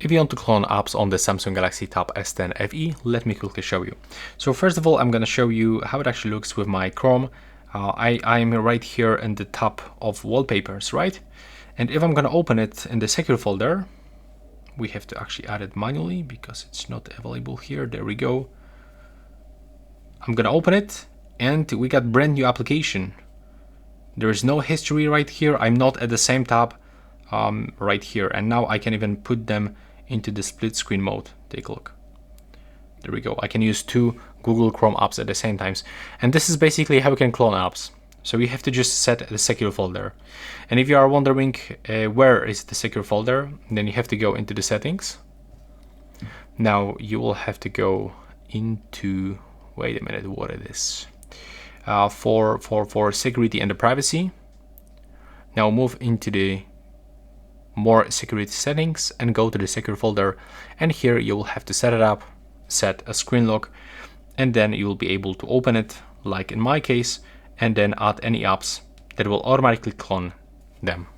If you want to clone apps on the Samsung Galaxy Tab S10 FE, let me quickly show you. So first of all, I'm going to show you how it actually looks with my Chrome. I'm right here in the tab of wallpapers, right? And if I'm going to open it in the secure folder, we have to actually add it manually because it's not available here. There we go. I'm going to open it and we got brand new application. There is no history right here. I'm not at the same tab right here. And now I can even put them into the split screen mode. Take a look. There we go. I can use two Google Chrome apps at the same time. And this is basically how you can clone apps. So we have to just set the secure folder. And if you are wondering where is the secure folder, then you have to go into the settings. Now you will have to go into, wait a minute, what it is. For security and the privacy. Now move into the more security settings and go to the secure folder, and here you will have to set it up, set a screen lock, and then you will be able to open it like in my case, and then add any apps that will automatically clone them.